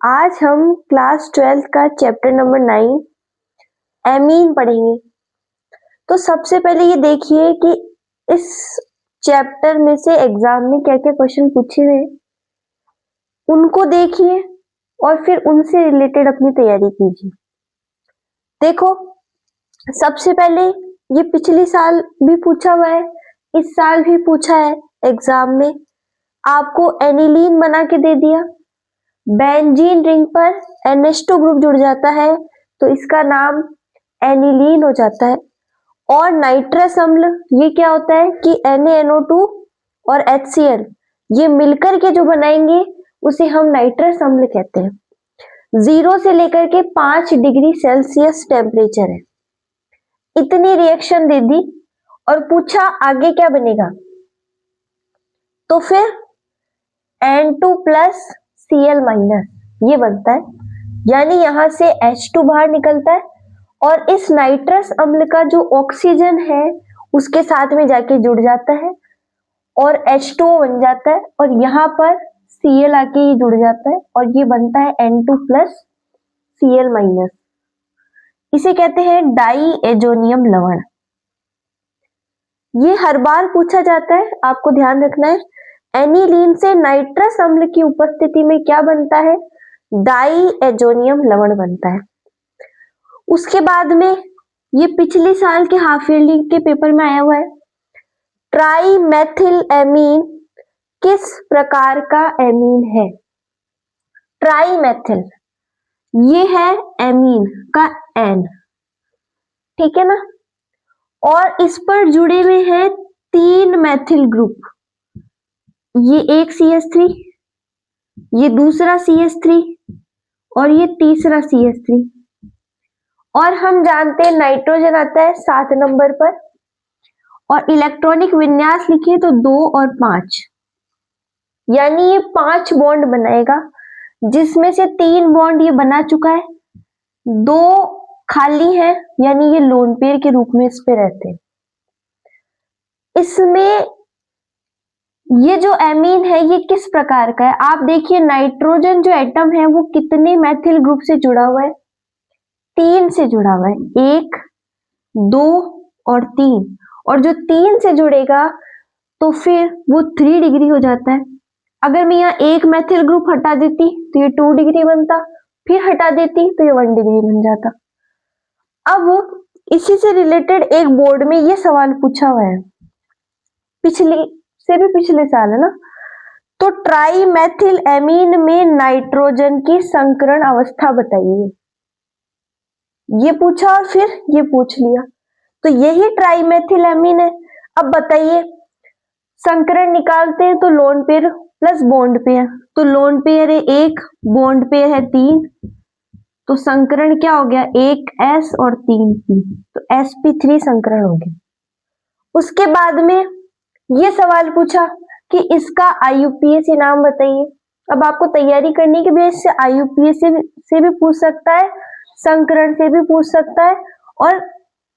आज हम class 12th का चैप्टर नंबर 9 एमीन पढ़ेंगे। तो सबसे पहले ये देखिए कि इस चैप्टर में से एग्जाम में क्या क्या क्वेश्चन पूछे हुए उनको देखिए और फिर उनसे रिलेटेड अपनी तैयारी कीजिए। देखो, सबसे पहले ये पिछले साल भी पूछा हुआ है, इस साल भी पूछा है एग्जाम में। आपको एनिलीन बना के दे दिया, बेंजीन रिंग पर NH2 ग्रुप जुड़ जाता है तो इसका नाम एनिलीन हो जाता है। और नाइट्रस अम्ल ये क्या होता है कि NaNO2 और HCl ये मिलकर के जो बनाएंगे उसे हम नाइट्रस अम्ल कहते हैं। 0 से लेकर के 5 डिग्री सेल्सियस टेम्परेचर है। इतनी रिएक्शन दे दी और पूछा आगे क्या बनेगा, तो फिर N2 प्लस Cl माइनस ये बनता है, यानी यहां से H2 बाहर निकलता है और इस नाइट्रस अम्ल का जो ऑक्सीजन है उसके साथ में जाके जुड़ जाता है और H2O बन जाता है और यहाँ पर Cl आके ये जुड़ जाता है और ये बनता है N2 प्लस Cl माइनस। इसे कहते हैं डाई एजोनियम लवण। ये हर बार पूछा जाता है, आपको ध्यान रखना है। एनिलीन से नाइट्रस अम्ल की उपस्थिति में क्या बनता है, डाई एजोनियम लवण बनता है। उसके बाद में ये पिछले साल के हाफ ईयरली के पेपर में आया हुआ है, ट्राई मेथिल एमीन किस प्रकार का एमीन है। ट्राई मेथिल ये है एमीन का एन, ठीक है ना। और इस पर जुड़े हुए हैं 3 मेथिल ग्रुप, ये एक CH3, ये दूसरा CH3 और ये तीसरा CH3। और हम जानते हैं नाइट्रोजन आता है 7 नंबर पर और इलेक्ट्रॉनिक विन्यास लिखिए तो 2 और 5, यानी ये 5 बॉन्ड बनाएगा, जिसमें से 3 बॉन्ड ये बना चुका है, 2 खाली है, यानी ये लोन पेयर के रूप में इस पे रहते हैं। इसमें ये जो एमीन है ये किस प्रकार का है, आप देखिए नाइट्रोजन जो एटम है वो कितने मेथिल ग्रुप से जुड़ा हुआ है, 3 से जुड़ा हुआ है, 1 2 और 3। और जो 3 से जुड़ेगा तो फिर वो 3 डिग्री हो जाता है। अगर मैं यहाँ एक मेथिल ग्रुप हटा देती तो ये 2 डिग्री बनता, फिर हटा देती तो ये 1 डिग्री बन जाता। अब इसी से रिलेटेड एक बोर्ड में ये सवाल पूछा हुआ है, पिछले साल है ना। तो ट्राई मेथिल एमीन में नाइट्रोजन की संकरण अवस्था बताइए, ये पूछा और फिर ये पूछ लिया, तो यही ट्राई मेथिल एमीन है। अब बताइए, संकरण निकालते हैं तो lone pair plus bond pair, तो लोन पेयर है 1, बॉन्ड पेयर है 3, तो संकरण क्या हो गया, 1s और 3p, तो sp3 संकरण हो गया। उसके बाद में ये सवाल पूछा कि इसका IUPAC नाम बताइए। अब आपको तैयारी करनी कि भैया इससे IUPAC से भी पूछ सकता है, संकरण से भी पूछ सकता है और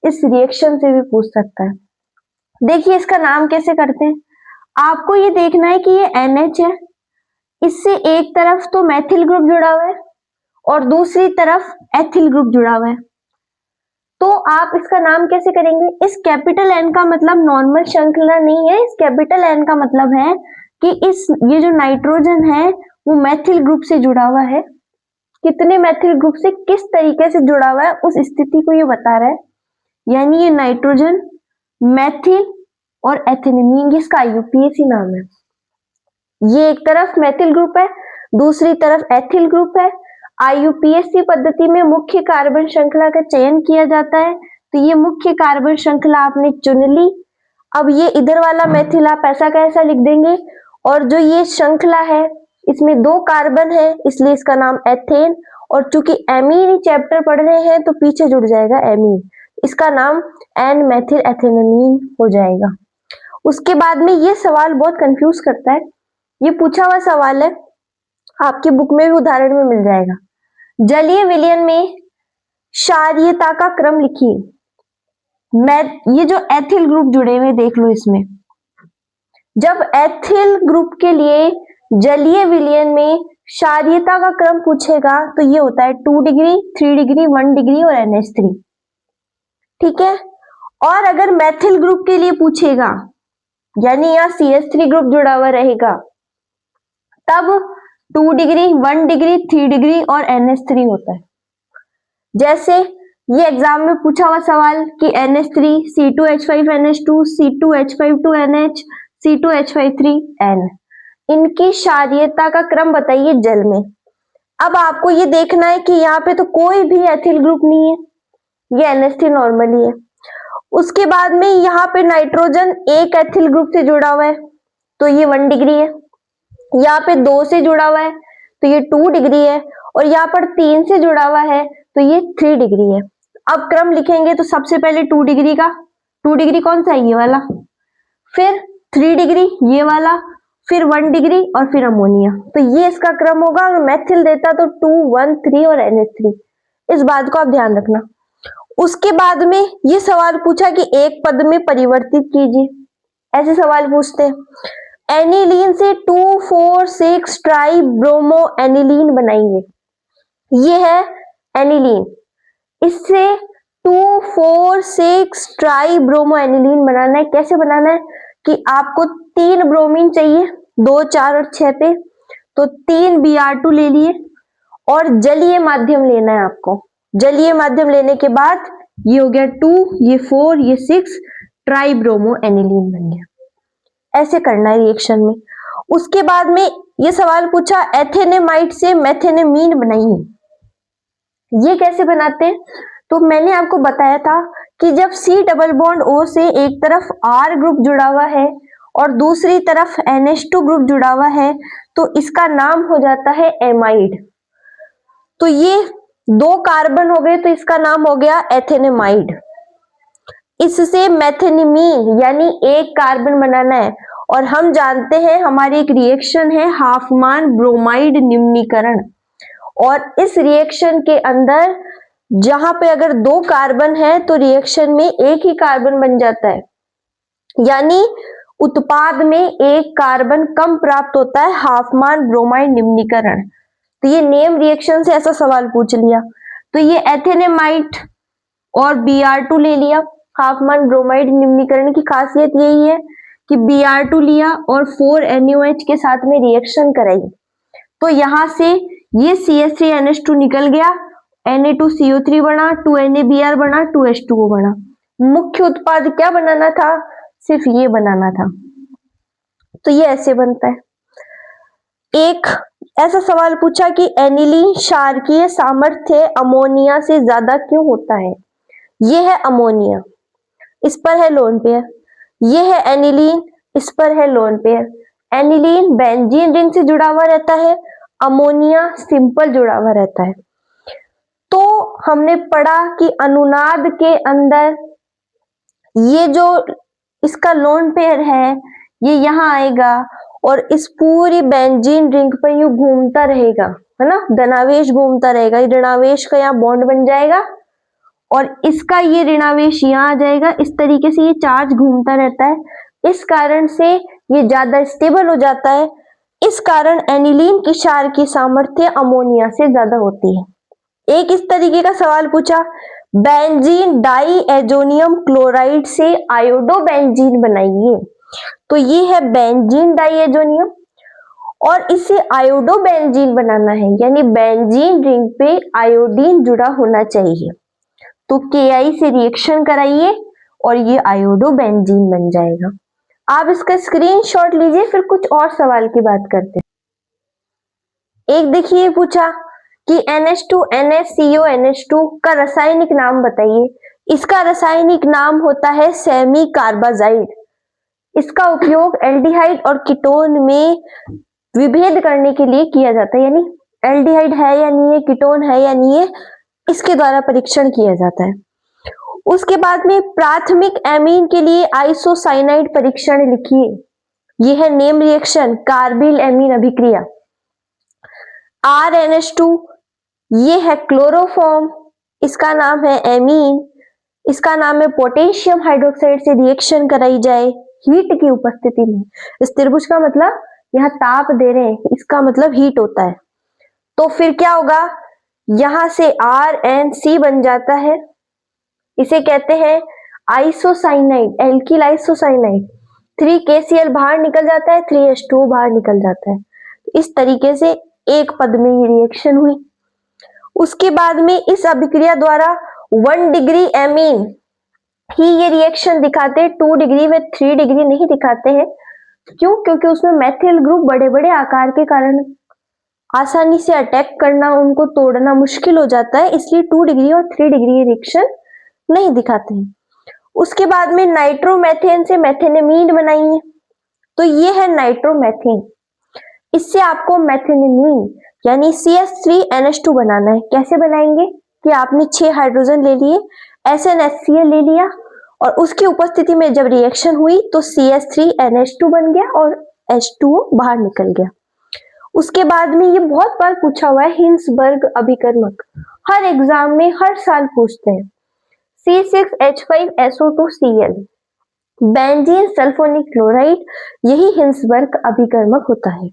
इस रिएक्शन से भी पूछ सकता है। देखिए इसका नाम कैसे करते हैं, आपको ये देखना है कि ये NH है, इससे एक तरफ तो मेथिल ग्रुप जुड़ा हुआ है और दूसरी तरफ एथिल ग्रुप जुड़ा हुआ है, तो आप इसका नाम कैसे करेंगे। इस कैपिटल N का मतलब नॉर्मल श्रृंखला नहीं है, इस कैपिटल N का मतलब है कि ये जो नाइट्रोजन है वो मेथिल ग्रुप से जुड़ा हुआ है, कितने मेथिल ग्रुप से किस तरीके से जुड़ा हुआ है उस स्थिति को ये बता रहा है, यानी ये नाइट्रोजन मेथिल और एथिलीन, इसका IUPAC नाम है। ये एक तरफ मेथिल ग्रुप है, दूसरी तरफ एथिल ग्रुप है। IUPAC पद्धति में मुख्य कार्बन श्रृंखला का चयन किया जाता है, तो ये मुख्य कार्बन श्रृंखला आपने चुन ली। अब ये इधर वाला मेथिल आप ऐसा कैसा लिख देंगे, और जो ये श्रृंखला है इसमें 2 कार्बन है इसलिए इसका नाम एथेन, और चूंकि एमीन चैप्टर पढ़ रहे हैं तो पीछे जुड़ जाएगा एमीन, इसका नाम एन मेथिल एथेनामीन हो जाएगा। उसके बाद में ये सवाल बहुत कंफ्यूज करता है, ये पूछा हुआ सवाल है, आपकी बुक में भी उदाहरण में मिल जाएगा। जलीय विलयन में क्षारीयता का क्रम लिखिए। ये जो एथिल ग्रुप जुड़े हुए देख लो, इसमें जब एथिल ग्रुप के लिए जलीय विलयन में क्षारीयता का क्रम पूछेगा तो ये होता है 2 डिग्री, 3 डिग्री, 1 डिग्री और NH3। ठीक है। और अगर मैथिल ग्रुप के लिए पूछेगा, यानी यहाँ CH3 ग्रुप जुड़ा हुआ रहेगा, तब 2 डिग्री, 1 डिग्री, 3 डिग्री और NH3 होता है। जैसे ये एग्जाम में पूछा हुआ सवाल कि NH3, C2H5NH2, C2H52NH, C2H53N, इनकी क्षारीयता का क्रम बताइए जल में। अब आपको ये देखना है कि यहाँ पे तो कोई भी एथिल ग्रुप नहीं है, ये NH3 नॉर्मली है। उसके बाद में यहाँ पे नाइट्रोजन एक एथिल ग्रुप से जुड़ा हुआ है तो ये 1 डिग्री है, यहाँ पे 2 से जुड़ा हुआ है तो ये 2 डिग्री है, और यहाँ पर 3 से जुड़ा हुआ है तो ये 3 डिग्री है। अब क्रम लिखेंगे तो सबसे पहले 2 डिग्री का, 2 डिग्री कौन सा है, ये वाला, फिर 3 डिग्री ये वाला, फिर 1 डिग्री और फिर अमोनिया। तो ये इसका क्रम होगा। अगर मैथिल देता तो 2, 1, 3 और NH3, इस बात को आप ध्यान रखना। उसके बाद में ये सवाल पूछा कि एक पद में परिवर्तित कीजिए, ऐसे सवाल पूछते हैं। एनिलीन से 2,4,6 ट्राई ब्रोमो एनिलीन बनाएंगे, ये है एनिलीन। इससे 2,4,6 ट्राई ब्रोमो एनिलीन बनाना है। कैसे बनाना है कि आपको 3 ब्रोमीन चाहिए, 2, 4 और 6 पे, तो 3 Br2 ले लिए और जलीय माध्यम लेना है आपको। जलीय माध्यम लेने के बाद ये हो गया 2, ये 4, ये 6 ट्राई ब्रोमो एनिलीन बन गया। ऐसे करना है रिएक्शन में। उसके बाद में ये सवाल पूछा एथेनेमाइड से मेथेनेमीन बनाइए, ये कैसे बनाते हैं? तो मैंने आपको बताया था कि जब C डबल बॉन्ड O से एक तरफ R ग्रुप जुड़ा हुआ है और दूसरी तरफ NH2 ग्रुप जुड़ा हुआ है तो इसका नाम हो जाता है एमाइड। तो ये 2 कार्बन हो गए तो इसका नाम हो गया एथेनेमाइड। इससे मेथेनिमीन यानी एक कार्बन बनाना है, और हम जानते हैं हमारी एक रिएक्शन है हाफमान ब्रोमाइड निम्नीकरण, और इस रिएक्शन के अंदर जहां पे अगर 2 कार्बन है तो रिएक्शन में एक ही कार्बन बन जाता है, यानी उत्पाद में एक कार्बन कम प्राप्त होता है, हाफमान ब्रोमाइड निम्नीकरण। तो ये नेम रिएक्शन से ऐसा सवाल पूछ लिया। तो ये एथेनेमाइड और Br2 ले लिया। हाफमान ब्रोमाइड निम्नीकरण की खासियत यही है कि Br2 लिया और 4NaOH के साथ में रिएक्शन कराई, तो यहां से ये CH3NH2 निकल गया, Na2CO3 बना, 2NaBr बना, 2H2O बना। मुख्य उत्पाद क्या बनाना था? सिर्फ ये बनाना था। तो ये ऐसे बनता है। एक ऐसा सवाल पूछा कि एनिलीन क्षारकीय सामर्थ्य अमोनिया से ज्यादा क्यों होता है? ये है अमोनिया, इस पर है लोन पेयर। ये है एनिलीन, इस पर है lone pair. Aniline benzene ring से जुड़ा हुआ रहता है, अमोनिया सिंपल जुड़ा हुआ रहता है। तो हमने पढ़ा कि अनुनाद के अंदर ये जो इसका लोन पेयर है ये यहाँ आएगा और इस पूरी बेंजीन रिंग पर यूं घूमता रहेगा, है ना, धनावेश घूमता रहेगा। ये ऋणावेश का यहाँ बॉन्ड बन जाएगा और इसका ये ऋणावेश यहाँ आ जाएगा। इस तरीके से ये चार्ज घूमता रहता है, इस कारण से ये ज्यादा स्टेबल हो जाता है। इस कारण एनिलीन की क्षार की सामर्थ्य अमोनिया से ज्यादा होती है। एक इस तरीके का सवाल पूछा, बेंजीन डाइएजोनियम क्लोराइड से आयोडोबेंजीन बनाइए। तो ये है बेंजीन डाइएजोनियम और इसे आयोडोबेंजीन बनाना है, यानी बेंजीन रिंग पे आयोडीन जुड़ा होना चाहिए। तो Ki से रिएक्शन कराइए और ये आयोडोबेंजीन बन जाएगा। आप इसका स्क्रीनशॉट लीजिए, फिर कुछ और सवाल की बात करते हैं। एक देखिए पूछा कि NH2 NaCO का रासायनिक नाम बताइए। इसका रासायनिक नाम होता है सेमी कार्बाजाइड। इसका उपयोग एल्डिहाइड और कीटोन में विभेद करने के लिए किया जाता है, यानी एल्डिहाइड है या नहीं है, कीटोन है या नहीं है, इसके द्वारा परीक्षण किया जाता है। उसके बाद में प्राथमिक एमीन के लिए आइसोसाइनाइड परीक्षण लिखिए। यह है नेम रिएक्शन कार्बिल एमीन अभिक्रिया। RNH2 ये है क्लोरोफॉर्म, इसका नाम है एमीन, इसका नाम है पोटेशियम हाइड्रोक्साइड से रिएक्शन कराई जाए हीट की उपस्थिति में। इस त्रिभुज का मतलब यहाँ ताप दे रहे हैं, इसका मतलब हीट होता है। तो फिर क्या होगा, यहां से RNC बन जाता है, इसे कहते हैं आइसोसाइनाइड, एल्किल आइसोसाइनाइड। 3KCl बाहर निकल जाता है, 3H2O बाहर निकल जाता है। इस तरीके से एक पद में ये रिएक्शन हुई। उसके बाद में इस अभिक्रिया द्वारा 1 डिग्री एमीन ही ये रिएक्शन दिखाते हैं, 2 डिग्री व 3 डिग्री नहीं दिखाते हैं। क्यों? क्योंकि उसमें मैथिल ग्रुप बड़े बड़े आकार के कारण आसानी से अटैक करना, उनको तोड़ना मुश्किल हो जाता है, इसलिए 2 डिग्री और 3 डिग्री रिएक्शन नहीं दिखाते हैं। उसके बाद में नाइट्रोमेथेन से मेथेनेमीन बनाएंगे, तो ये है नाइट्रोमेथेन। इससे आपको मेथेनेमीन यानी CH3NH2 बनाना है। कैसे बनाएंगे कि आपने 6 हाइड्रोजन ले लिए, SnHCl ले लिया और उसकी उपस्थिति में जब रिएक्शन हुई तो CH3NH2 बन गया और H2O बाहर निकल गया। उसके बाद में ये बहुत बार पूछा हुआ है, हिंसबर्ग अभिकर्मक हर एग्जाम में हर साल पूछते हैं। C6H5SO2Cl बेंजीन सल्फोनिक क्लोराइड, यही हिंसबर्ग अभिकर्मक होता है।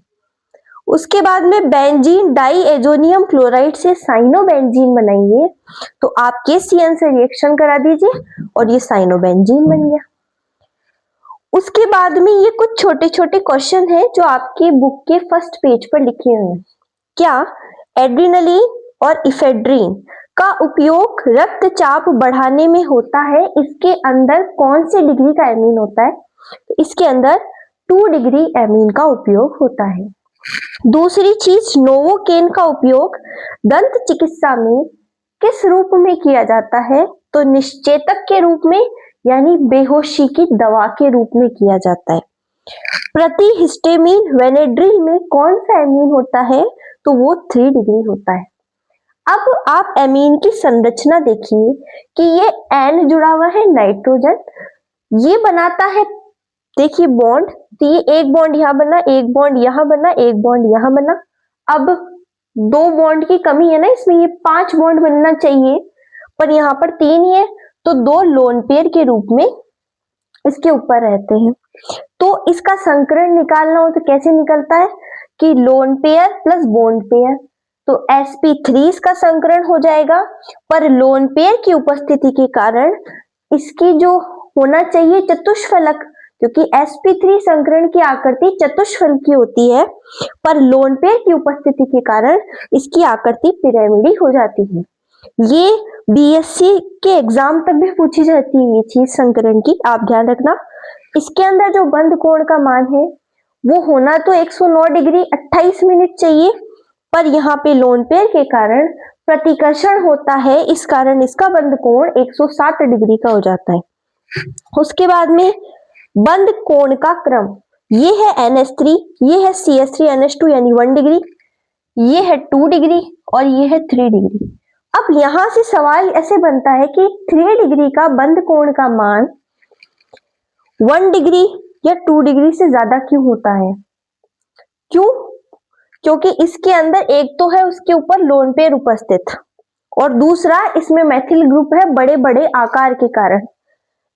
उसके बाद में बेंजीन डाईएजोनियम क्लोराइड से साइनोबेंजीन बनाएंगे, तो आप KCN से रिएक्शन करा दीजिए और ये साइनोबेंजीन बन गया। उसके बाद में ये कुछ छोटे छोटे क्वेश्चन हैं जो आपके बुक के फर्स्ट पेज पर लिखे हुए हैं। क्या एड्रिनलिन और इफेड्रिन का उपयोग रक्तचाप बढ़ाने में होता है? इसके अंदर कौन से डिग्री का एमीन होता है? तो इसके अंदर 2 डिग्री एमीन का उपयोग होता है। दूसरी चीज, नोवोकेन का उपयोग दंत चिकित्सा में किस रूप में किया जाता है? तो निश्चेतक के रूप में, यानी बेहोशी की दवा के रूप में किया जाता है। प्रतिहिस्टेमिन वेनेड्रिल में कौन सा एमीन होता है? तो वो 3 डिग्री होता है। अब आप एमीन की संरचना देखिए कि ये N जुड़ा हुआ है नाइट्रोजन, ये बनाता है, देखिए बॉन्ड, तो ये एक बॉन्ड यहां बना, एक बॉन्ड यहां बना, एक बॉन्ड यहां बना। अब 2 बॉन्ड की कमी है ना इसमें, ये 5 बॉन्ड बनना चाहिए, पर यहाँ पर 3 ही है, तो 2 लोन पेयर के रूप में इसके ऊपर रहते हैं। तो इसका संकरण निकालना हो तो कैसे निकलता है कि lone pair plus bond pair, तो sp3 इसका संकरण हो जाएगा, पर लोन पेयर की उपस्थिति के कारण इसकी जो होना चाहिए चतुष्फलक, क्योंकि sp3 संकरण की आकृति चतुष्फल की होती है, पर लोन पेयर की उपस्थिति के कारण इसकी आकृति पिरामिडी हो जाती है। ये BSc के एग्जाम तक भी पूछी जाती है ये चीज संकरण की, आप ध्यान रखना। इसके अंदर जो बंद कोण का मान है वो होना तो 109 डिग्री 28 मिनट चाहिए, पर यहाँ पे लोन पेयर के कारण प्रतिकर्षण होता है, इस कारण इसका बंद कोण 107 डिग्री का हो जाता है। उसके बाद में बंद कोण का क्रम, ये है NH3, ये है CH3NH2 यानी 1 डिग्री, ये है 2 डिग्री और ये है 3 डिग्री। अब यहां से सवाल ऐसे बनता है कि 3 डिग्री का बंद कोण का मान 1 डिग्री या 2 डिग्री से ज्यादा क्यों होता है? क्यों? क्योंकि इसके अंदर एक तो है उसके ऊपर लोन पेयर उपस्थित और दूसरा इसमें मैथिल ग्रुप है बड़े बड़े आकार के कारण,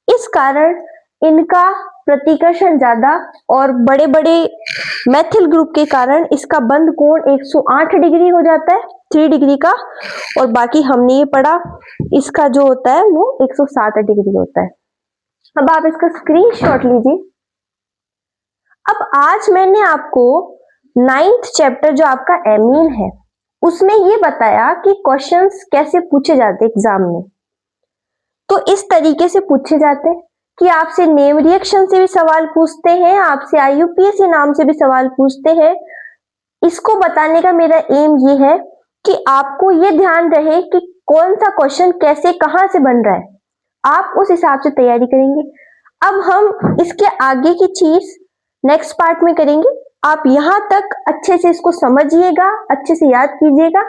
इस कारण इनका प्रतिकर्षण ज्यादा और बड़े बड़े मैथिल ग्रुप के कारण इसका बंद कोण 108 डिग्री हो जाता है 3 डिग्री का, और बाकी हमने ये पढ़ा इसका जो होता है वो 107 डिग्री होता है। अब आप इसका स्क्रीनशॉट लीजिए। अब आज मैंने आपको 9th चैप्टर जो आपका एमीन है उसमें ये बताया कि क्वेश्चंस कैसे पूछे जाते एग्जाम में। तो इस तरीके से पूछे जाते हैं कि आपसे नेम रिएक्शन से भी सवाल पूछते हैं, आपसे IUPAC नाम से भी सवाल पूछते हैं। इसको बताने का मेरा एम ये है कि आपको ये ध्यान रहे कि कौन सा क्वेश्चन कैसे कहां से बन रहा है, आप उस हिसाब से तैयारी करेंगे। अब हम इसके आगे की चीज नेक्स्ट पार्ट में करेंगे। आप यहां तक अच्छे से इसको समझिएगा, अच्छे से याद कीजिएगा।